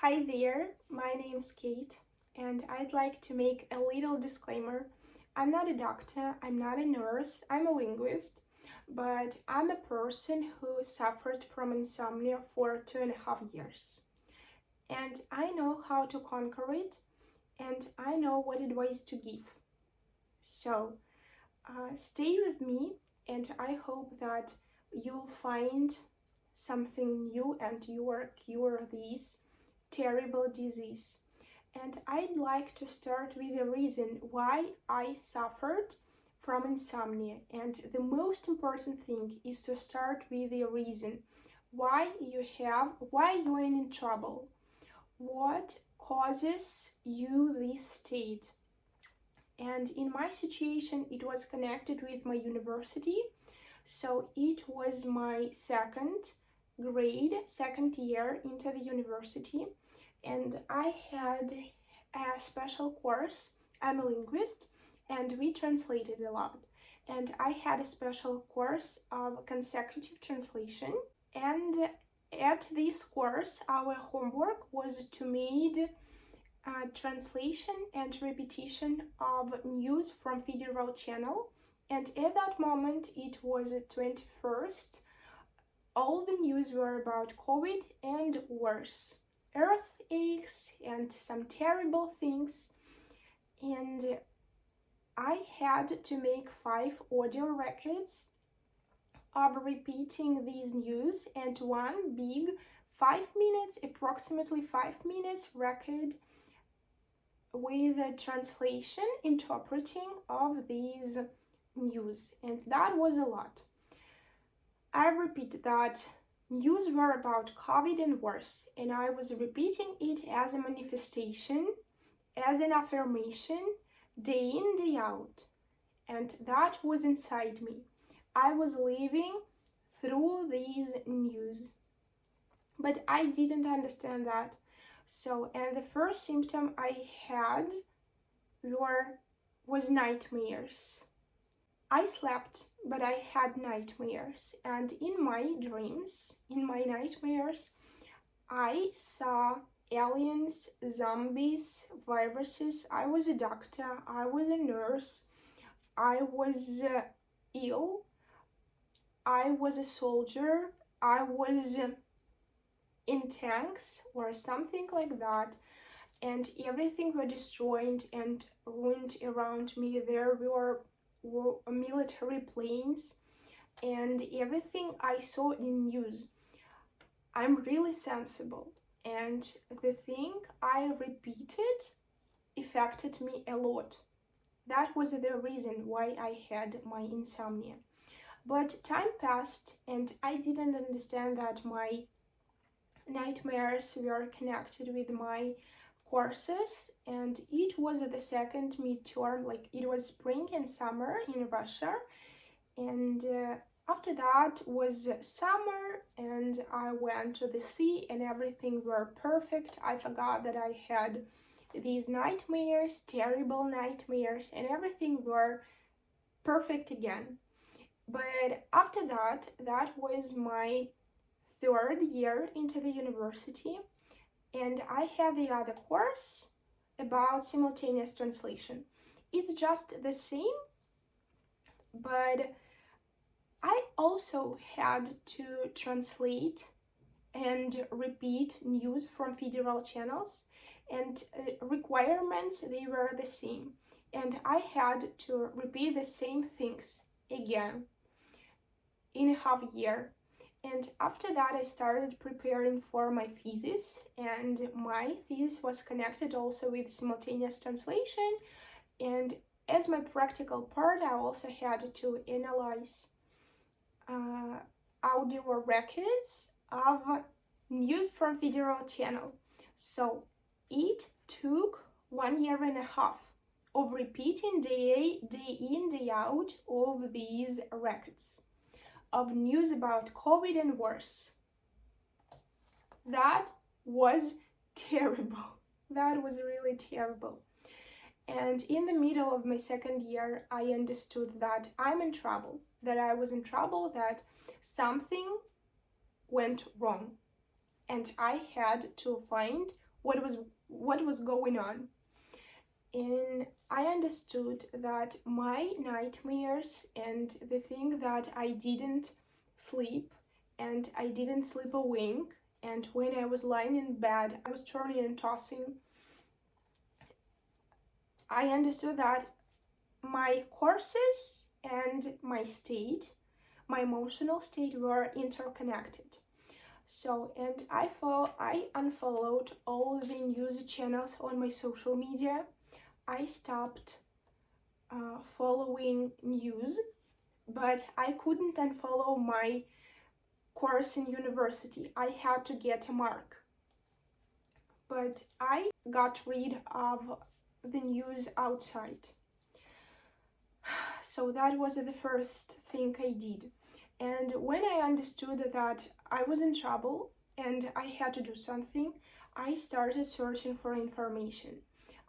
Hi there, my name's Kate, and I'd like to make a little disclaimer. I'm not a doctor, I'm not a nurse, I'm a linguist, but I'm a person who suffered from insomnia for 2.5 years. And I know how to conquer it, and I know what advice to give. So, stay with me, and I hope that you'll find something new and you'll cure this terrible disease. And I'd like to start with the reason why I suffered from insomnia. And the most important thing is to start with the reason why you are in trouble. What causes you this state? And in my situation, it was connected with my university. So it was my second year into the university, and I had a special course. I'm a linguist, and we translated a lot. And I had a special course of consecutive translation. And at this course, our homework was to make translation and repetition of news from federal channel. And at that moment, it was the 21st. All the news were about COVID and worse, earthquakes and some terrible things. And I had to make 5 audio records of repeating these news and one big 5 minutes, approximately 5 minutes record with a translation interpreting of these news. And that was a lot. I repeat that news were about COVID and worse, and I was repeating it as a manifestation, as an affirmation, day in, day out. And that was inside me. I was living through these news. But I didn't understand that. And the first symptom I had was nightmares. I slept, but I had nightmares, and in my dreams, in my nightmares, I saw aliens, zombies, viruses. I was a doctor, I was a nurse, I was ill, I was a soldier, I was in tanks or something like that, and everything were destroyed and ruined around me. There were military planes and everything I saw in news. I'm really sensible, and the thing I repeated affected me a lot. That was the reason why I had my insomnia. But time passed and I didn't understand that my nightmares were connected with my courses, and it was the second midterm, like it was spring and summer in Russia, and after that was summer, and I went to the sea and everything were perfect. I forgot that I had these nightmares, terrible nightmares, and everything were perfect again. But after that was my third year into the university, and I had the other course about simultaneous translation. It's just the same, but I also had to translate and repeat news from federal channels, and requirements, they were the same, and I had to repeat the same things again in a half year. And after that, I started preparing for my thesis, and my thesis was connected also with simultaneous translation. And as my practical part, I also had to analyze audio records of news from federal channel. So it took 1.5 years of repeating day in, day out of these records of news about COVID and worse. That was terrible. That was really terrible. And in the middle of my second year, I understood that I'm in trouble, that I was in trouble, that something went wrong. And I had to find what was going on. And I understood that my nightmares and the thing that I didn't sleep and I didn't sleep a wink, and when I was lying in bed, I was turning and tossing. I understood that my courses and my state, my emotional state, were interconnected. So, and I unfollowed all the news channels on my social media. I stopped following news, but I couldn't unfollow my course in university. I had to get a mark. But I got rid of the news outside. So that was the first thing I did. And when I understood that I was in trouble and I had to do something, I started searching for information.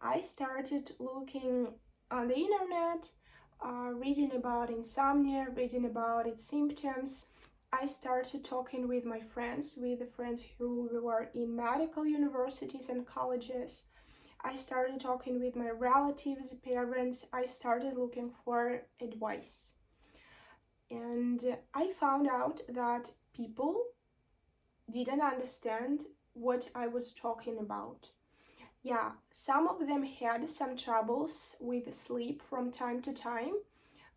I started looking on the internet, reading about insomnia, reading about its symptoms. I started talking with my friends, with the friends who were in medical universities and colleges. I started talking with my relatives, parents. I started looking for advice. And I found out that people didn't understand what I was talking about. Yeah, some of them had some troubles with sleep from time to time,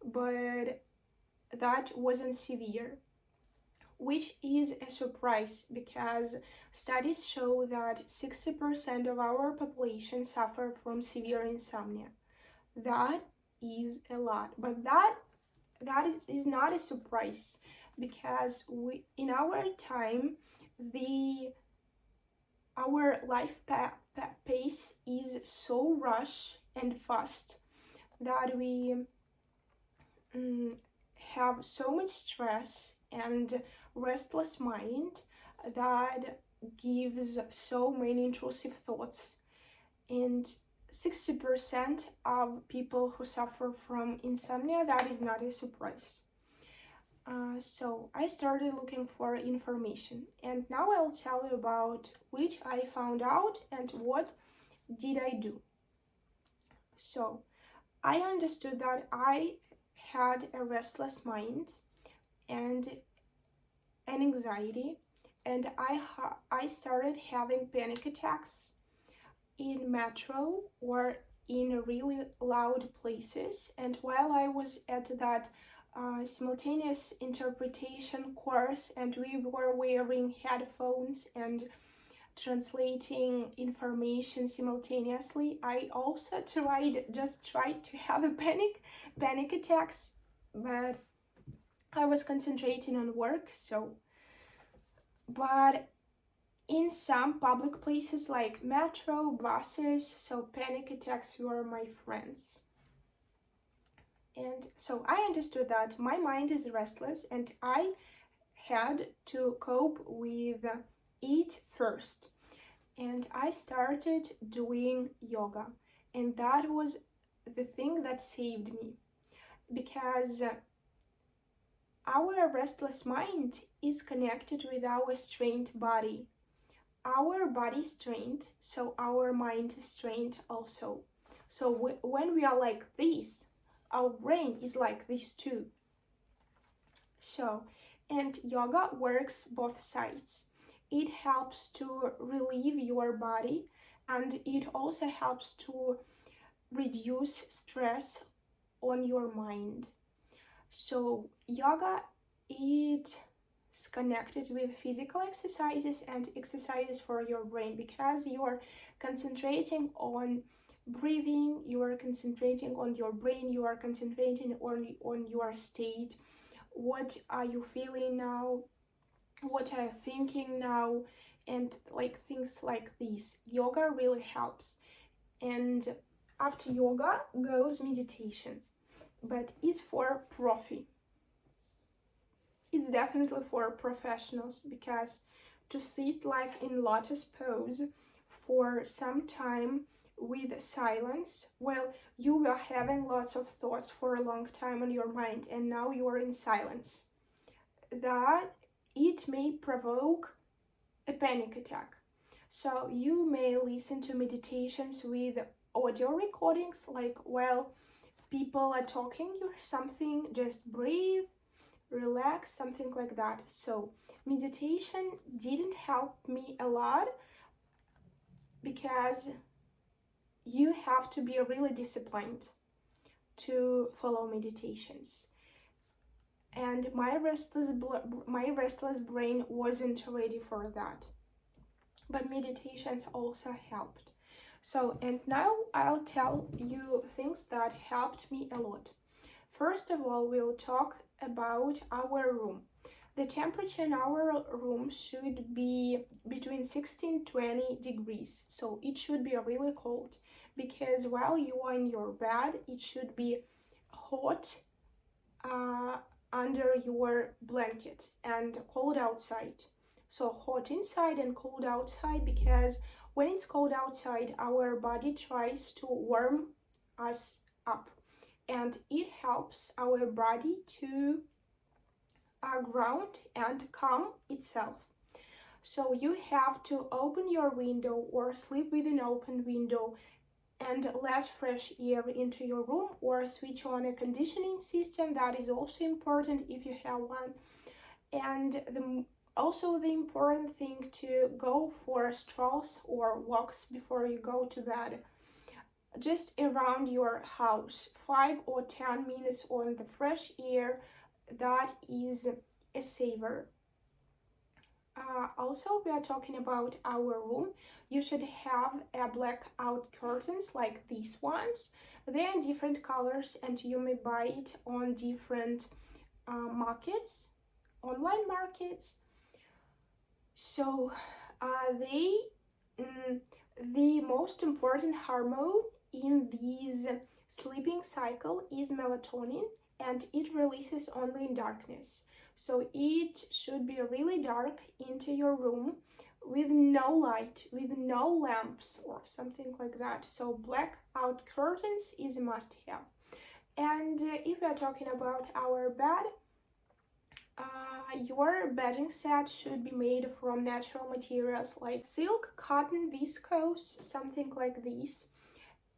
but that wasn't severe, which is a surprise because studies show that 60% of our population suffer from severe insomnia. That is a lot, but that is not a surprise because we in our time our life pace is so rush and fast that we have so much stress and restless mind that gives so many intrusive thoughts. And 60% of people who suffer from insomnia, that is not a surprise. So I started looking for information, and now I'll tell you about which I found out and what did I do. So I understood that I had a restless mind and an anxiety, and I started having panic attacks in metro or in really loud places. And while I was at that simultaneous interpretation course and we were wearing headphones and translating information simultaneously, I also tried to have a panic attacks, but I was concentrating on work. But in some public places like metro, buses, so panic attacks were my friends. And so I understood that my mind is restless and I had to cope with it first. And I started doing yoga. And that was the thing that saved me. Because our restless mind is connected with our strained body. Our body is strained, so our mind is strained also. So when we are like this, our brain is like this too. So, and yoga works both sides. It helps to relieve your body, and it also helps to reduce stress on your mind. So yoga, it's connected with physical exercises and exercises for your brain because you are concentrating on breathing, you are concentrating on your brain, you are concentrating on your state. What are you feeling now? What are you thinking now? And like things like this. Yoga really helps. And after yoga goes meditation, but it's for profi. It's definitely for professionals because to sit like in lotus pose for some time with silence, well, you were having lots of thoughts for a long time on your mind and now you are in silence, that it may provoke a panic attack. So you may listen to meditations with audio recordings, like while people are talking or something, just breathe, relax, something like that. So meditation didn't help me a lot because you have to be really disciplined to follow meditations. And my restless brain wasn't ready for that. But meditations also helped. So, and now I'll tell you things that helped me a lot. First of all, we'll talk about our room. The temperature in our room should be between 16 and 20 degrees. So it should be really cold, because while you are in your bed, it should be hot under your blanket and cold outside. So hot inside and cold outside, because when it's cold outside, our body tries to warm us up, and it helps our body to ground and calm itself. So you have to open your window or sleep with an open window and let fresh air into your room, or switch on a conditioning system. That is also important if you have one. And also the important thing to go for strolls or walks before you go to bed, just around your house, 5 or 10 minutes on the fresh air. That is a saver. Also, we are talking about our room. You should have a blackout curtains like these ones. They are in different colors, and you may buy it on different markets, online markets. So the most important hormone in this sleeping cycle is melatonin, and it releases only in darkness. So it should be really dark into your room, with no light, with no lamps or something like that. So blackout curtains is a must-have. And if we are talking about our bed, your bedding set should be made from natural materials like silk, cotton, viscose, something like this.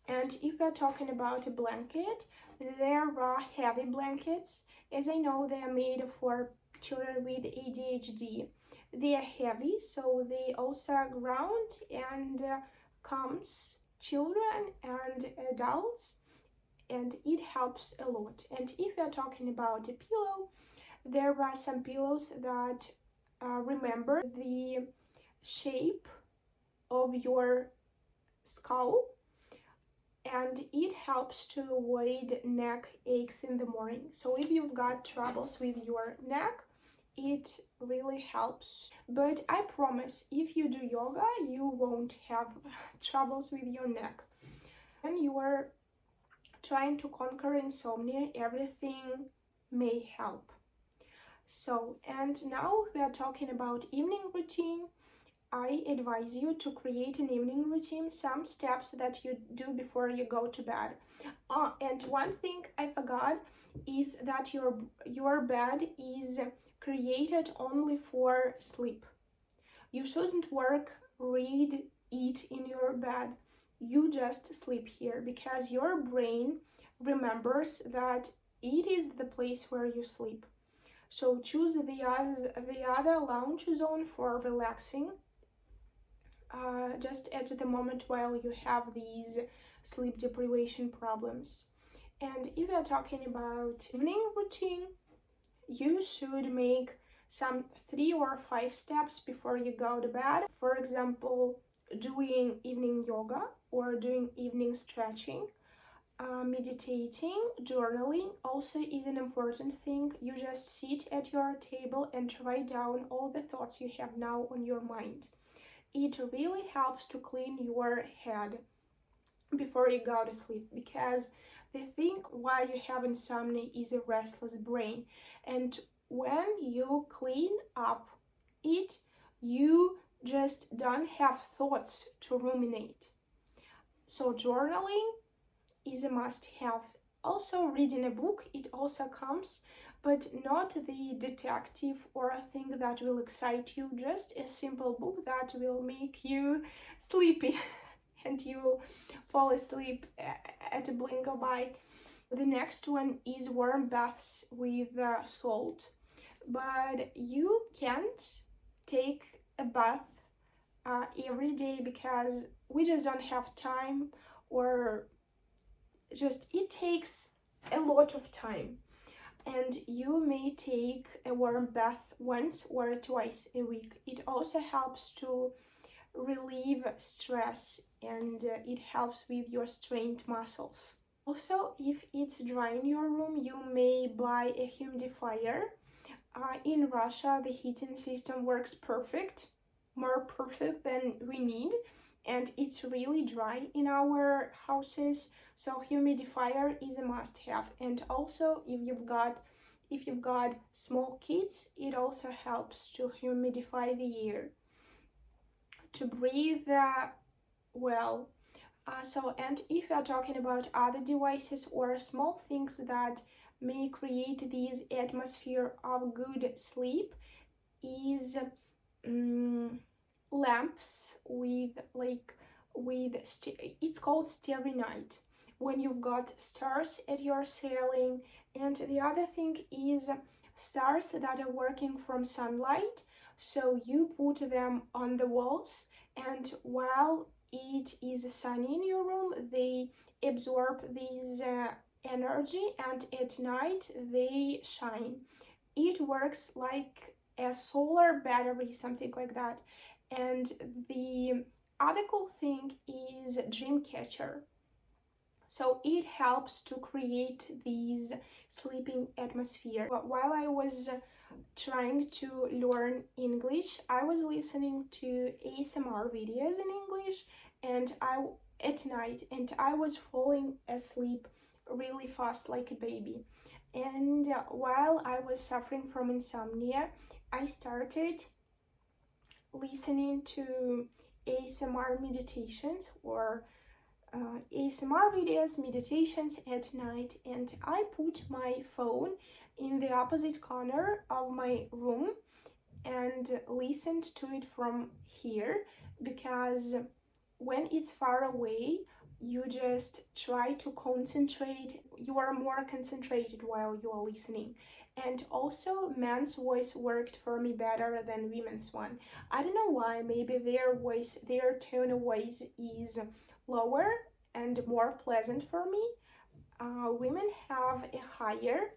And if we're talking about a blanket, there are heavy blankets. As I know, they are made for children with ADHD. They are heavy, so they also ground and calms children and adults, and it helps a lot. And if we are talking about a pillow, there are some pillows that remember the shape of your skull, and it helps to avoid neck aches in the morning. So if you've got troubles with your neck, it really helps. But I promise, if you do yoga, you won't have troubles with your neck. When you are trying to conquer insomnia, everything may help. So, and now we are talking about evening routine. I advise you to create an evening routine, some steps that you do before you go to bed. And one thing I forgot is that your bed is created only for sleep. You shouldn't work, read, eat in your bed. You just sleep here, because your brain remembers that it is the place where you sleep. So choose the other lounge zone for relaxing, just at the moment while you have these sleep deprivation problems. And if we are talking about evening routine, you should make some 3 or 5 steps before you go to bed. For example, doing evening yoga or doing evening stretching. Meditating, journaling also is an important thing. You just sit at your table and write down all the thoughts you have now on your mind. It really helps to clean your head before you go to sleep, because the thing why you have insomnia is a restless brain, and when you clean up it, you just don't have thoughts to ruminate. So journaling is a must-have. Also, reading a book, it also comes but not the detective or a thing that will excite you, just a simple book that will make you sleepy and you fall asleep at a blink of eye. The next one is warm baths with salt, but you can't take a bath every day because we just don't have time, or just it takes a lot of time. And you may take a warm bath once or twice a week. It also helps to relieve stress, and it helps with your strained muscles. Also, if it's dry in your room, you may buy a humidifier. In Russia, the heating system works perfect, more perfect than we need, and it's really dry in our houses, so humidifier is a must-have. And also, if you've got small kids, it also helps to humidify the air to breathe well. And if you are talking about other devices or small things that may create this atmosphere of good sleep, is lamps with it's called starry night, when you've got stars at your ceiling. And the other thing is stars that are working from sunlight, so you put them on the walls, and while it is sunny in your room, they absorb this energy, and at night they shine. It works like a solar battery, something like that. And the other cool thing is Dreamcatcher. So it helps to create this sleeping atmosphere. But while I was trying to learn English, I was listening to ASMR videos in English, and at night, and I was falling asleep really fast like a baby. And while I was suffering from insomnia, I started listening to ASMR meditations, or ASMR videos, meditations at night, and I put my phone in the opposite corner of my room and listened to it from here, because when it's far away, you just try to concentrate. You are more concentrated while you are listening. And also, men's voice worked for me better than women's one. I don't know why. Maybe their tone of voice is lower and more pleasant for me. Women have a higher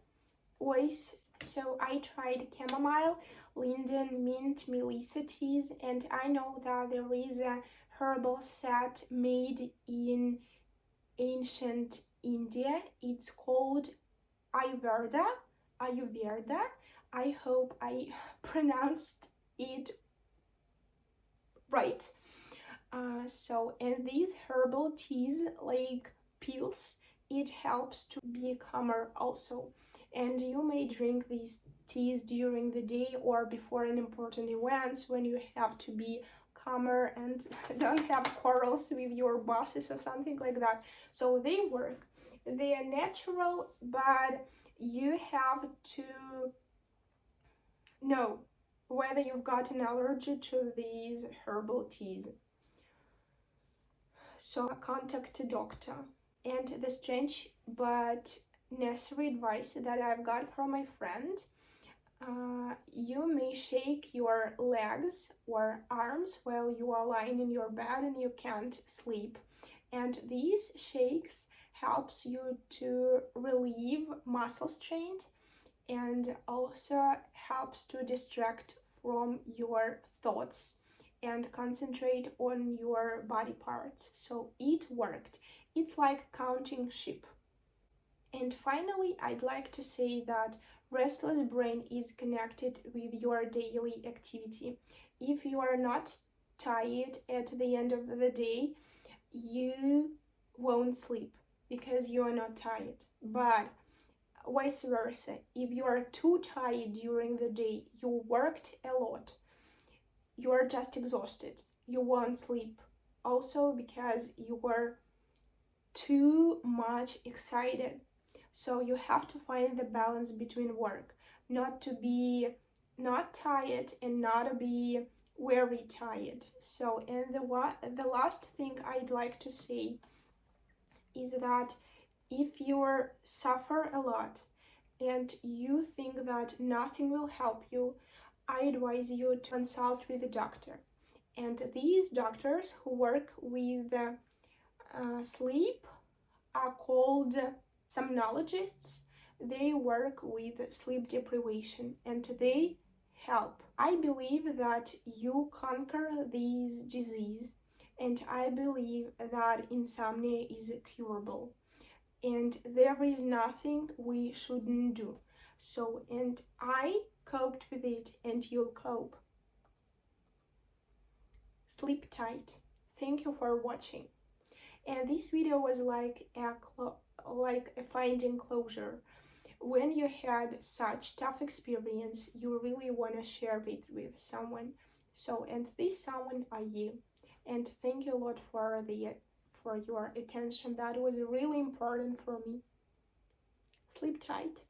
voice. So I tried chamomile, linden, mint, melissa teas, and I know that there is a herbal set made in ancient India. It's called Ayurveda. Ayurveda. I hope I pronounced it right. And these herbal teas, like pills, it helps to be calmer also. And you may drink these teas during the day or before an important events, when you have to be calmer and don't have quarrels with your bosses or something like that. So they work. They are natural, but you have to know whether you've got an allergy to these herbal teas. So contact a doctor. And the strange but necessary advice that I've got from my friend, you may shake your legs or arms while you are lying in your bed and you can't sleep. And these shakes helps you to relieve muscle strain, and also helps to distract from your thoughts and concentrate on your body parts. So it worked. It's like counting sheep. And finally, I'd like to say that restless brain is connected with your daily activity. If you are not tired at the end of the day, you won't sleep because you are not tired. But vice versa, if you are too tired during the day, you worked a lot, you are just exhausted, you won't sleep. Also because you were too much excited. So you have to find the balance between work. not to be not tired and not to be very tired. So, and the last thing I'd like to say is that if you suffer a lot and you think that nothing will help you, I advise you to consult with a doctor. And these doctors who work with sleep are called somnologists. They work with sleep deprivation and they help. I believe that you conquer this disease, and I believe that insomnia is curable and there is nothing we shouldn't do. So, and I coped with it, and you'll cope. Sleep tight. Thank you for watching. And this video was like a finding closure. When you had such tough experience, you really want to share it with someone. So, and this someone are you. And thank you a lot for your attention. That was really important for me. Sleep tight.